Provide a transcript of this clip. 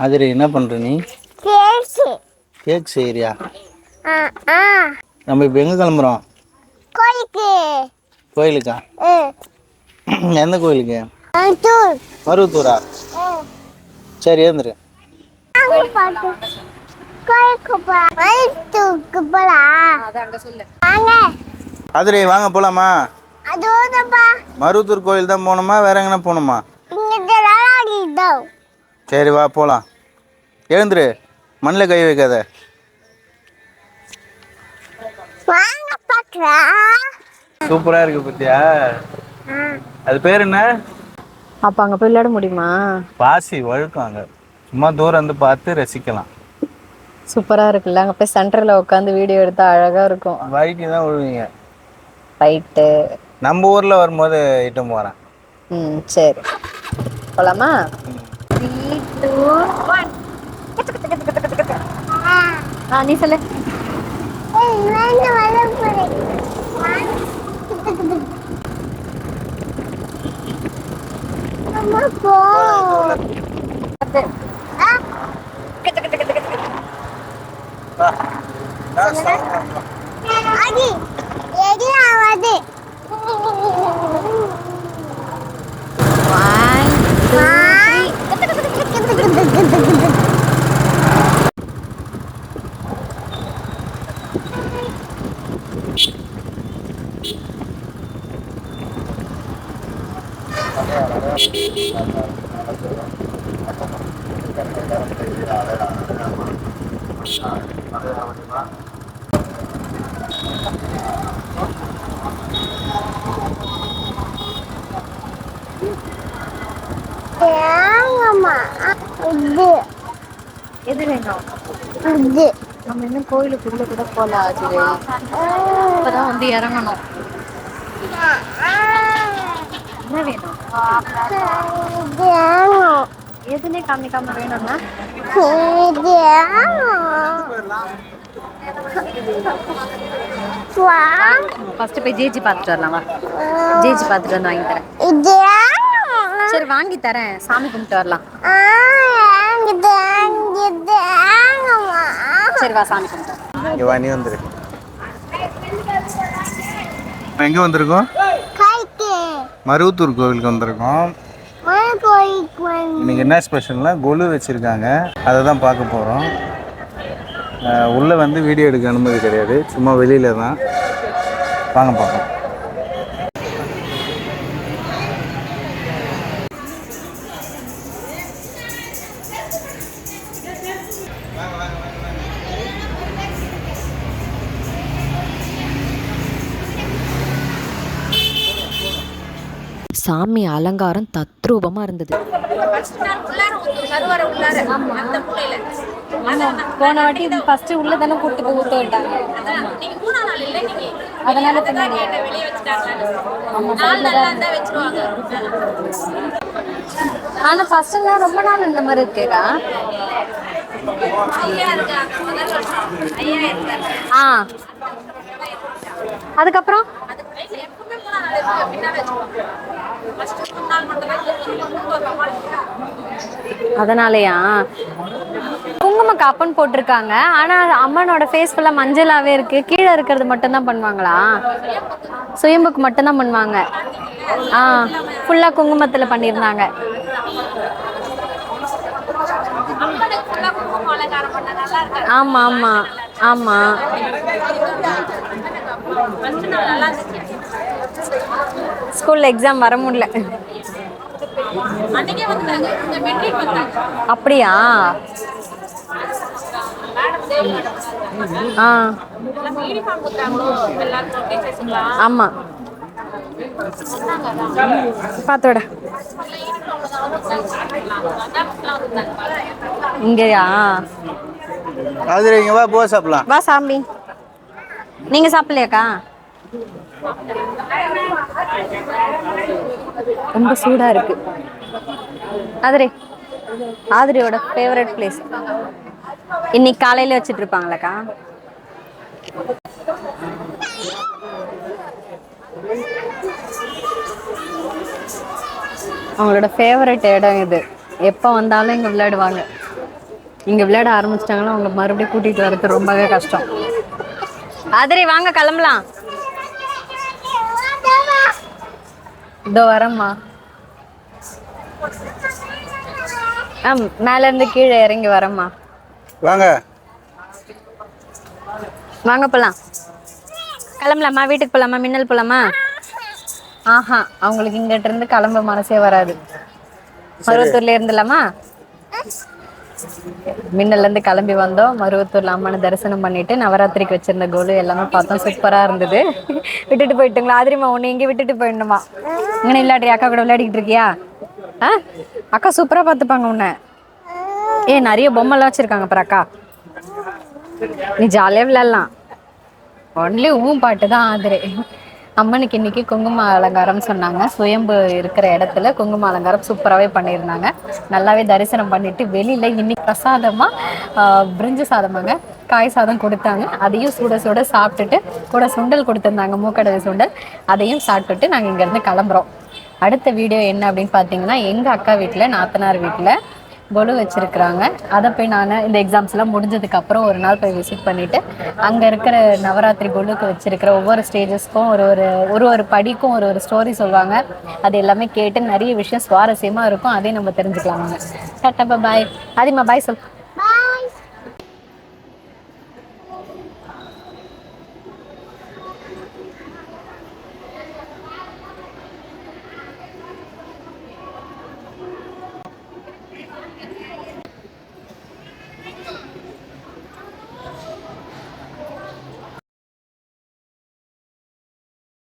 அதிரி என்ன பண்ற நீ? கேக் செய்யறியா? நம்ம இப்போ எங்கே கிளம்புறோம்? கோயிலுக்கா? எந்த கோயிலுக்கு? மருவத்தூரா? சரி ஏந்துரு. அதிரி வாங்க போலாமா? மருவத்தூர் கோயில் தான் போகணுமா வேற எங்கன்னா போகணுமா? சரி வா போலாம். எழுந்துரு, மண்ணில் கை வைக்காத. சூப்பரா இருக்கு பத்தியா? அது பேர் என்ன? அப்ப அங்க போய் விளையாட முடியுமா? பாசி வழுக்கும், சும்மா தூரம் வந்து பார்த்து ரசிக்கலாம். சூப்பரா இருக்குல்ல, அங்க போய் சென்டர்ல உட்காந்து வீடியோ எடுத்தா அழகா இருக்கும். வழுக்கி தான் விழுவீங்க. ரைட்டு. நம்ம ஊர்ல வரும்போது இட்டு போறேன். சரி போலாமா? 3, 2, 1. நீ சொல்லு. எது வேணும்? நம்ம இன்னும் கோயிலுக்குள்ள கூட போல. இப்பதான் வந்து இறங்கணும். என்ன வேணும்? எதுனே காமிக்காம வேணும்னா ஃபர்ஸ்ட் போய் ஜேஜி பார்த்துட்டு வரலாமா? ஜேஜி பார்த்துட்டு வந்து வாங்கி தரேன். சரி வாங்கி தரேன், சாமி கும்பிட்டு வரலாம். சரி வா, சாமி கும்பிட்டு நீ வந்துரு. எங்க வந்திருக்கோம்? மருவத்தூர் கோவிலுக்கு வந்திருக்கோம். இன்னைக்கு என்ன ஸ்பெஷல்னா கொலு வச்சிருக்காங்க, அதை தான் பார்க்க போகிறோம். உள்ளே வந்து வீடியோ எடுக்க அனுமதி கிடையாது, சும்மா வெளியில தான். வாங்க பார்ப்போம். சாமி அலங்காரம் தத்ரூபமா இருந்தது. போன வாட்டி ஃபர்ஸ்ட் உள்ள தானே கூட்டு போய் ஊத்த விட்டாங்க, அதனால பின்னாடி ஆனா ஃபர்ஸ்ட் எல்லாம் ரொம்ப நாள் இந்த மாதிரி இருக்கேக்கா. அதுக்கப்புறம் அதனாலயா குங்கும காப்புன்னு போட்டிருக்காங்க. ஆனா அம்மனோட ஃபேஸ் ஃபுல்லா மஞ்சளாவே இருக்கு. கீழே இருக்கிறது மட்டும் தான் பண்ணுவாங்களா? சுயம்புக்கு மட்டும் தான் பண்ணுவாங்க. ஃபுல்லா குங்குமத்துல பண்ணிருந்தாங்க. ஆமா ஆமா ஆமா. ஸ்கூல்ல எக்ஸாம் வர முடியல. அப்படியா? ஆமா பாத்தோட இங்கயா? அது இங்க வா, போ சாப்பிடலாம். வா சாமி. நீங்க சாப்பிடலையாக்கா? ரொம்ப சூடா இருக்கு. ஆதிரியோட ஃபேவரட் பிளேஸ் இன்னைக்கு காலையில வச்சிட்டு இருப்பாங்களக்கா. அவங்களோட ஃபேவரட் இடம் இது. எப்போ வந்தாலும் இங்க விளையாடுவாங்க. இங்க விளையாட ஆரம்பிச்சிட்டாங்கன்னா அவங்க மறுபடியும் கூட்டிட்டு வரது ரொம்பவே கஷ்டம். ஆதிரி வாங்க கிளம்பலாம். இதோ வரேம்மா. மேல இருந்து கீழே இறங்கி வரேம்மா. வாங்க வாங்க போலாம். கிளம்பலாமா? வீட்டுக்கு போலாமா? மின்னல் போலாமா? ஆஹா, அவங்களுக்கு இங்கிட்ட இருந்து கிளம்ப மனசே வராது. மருவத்தூர்ல இருந்துலாமா? மின்னல்ல இருந்து கிளம்பி வந்தோம். மருவத்தூர்ல அம்மனை தரிசனம் பண்ணிட்டு நவராத்திரிக்கு வச்சிருந்த கோலு எல்லாமே பார்த்தோம். சூப்பரா இருந்தது. விட்டுட்டு போயிட்டுங்களா? ஆதிரிமா உன்னை இங்கே விட்டுட்டு போயிடணுமா? இங்கே இல்லாடி அக்கா கூட விளையாடிக்கிட்டு இருக்கியா? அக்கா சூப்பரா பார்த்துப்பாங்க உன்னை. நிறைய பொம்மைலாம் வச்சிருக்காங்க பாரு அக்கா. நீ ஜாலியா விளையாடலாம். ஒன்லி பாட்டு தான் ஆதிரி. அம்மனுக்கு இன்னைக்கு குங்கும அலங்காரம் சொன்னாங்க. சுயம்பு இருக்கிற இடத்துல குங்கும அலங்காரம் சூப்பராகவே பண்ணியிருந்தாங்க. நல்லாவே தரிசனம் பண்ணிட்டு வெளியில இன்னைக்கு பிரசாதமா பிரிஞ்சு சாதமாங்க, காய் சாதம் கொடுத்தாங்க. அதையும் சுட சுட சாப்பிட்டுட்டு கூட சுண்டல் கொடுத்துருந்தாங்க, மூக்கடலை சுண்டல். அதையும் சாப்பிட்டுட்டு நாங்கள் இங்கேருந்து கிளம்புறோம். அடுத்த வீடியோ என்ன அப்படின்னு பார்த்தீங்கன்னா, எங்கள் அக்கா வீட்டில் நாத்தனார் வீட்டில் கொலு வச்சிருக்கிறாங்க. அதை போய் நான் இந்த எக்ஸாம்ஸ்லாம் முடிஞ்சதுக்கு அப்புறம் ஒரு நாள் போய் விசிட் பண்ணிட்டு அங்கே இருக்கிற நவராத்திரி கொலுக்கு வச்சிருக்கிற ஒவ்வொரு ஸ்டேஜஸ்க்கும் ஒரு படிக்கும் ஒரு ஸ்டோரி சொல்லுவாங்க. அது எல்லாமே கேட்டு நிறைய விஷயம் சுவாரஸ்யமாக இருக்கும். அதையும் நம்ம தெரிஞ்சுக்கலாமாங்க. டாட்டா பாய். ஆதிமா பாய் சொல்.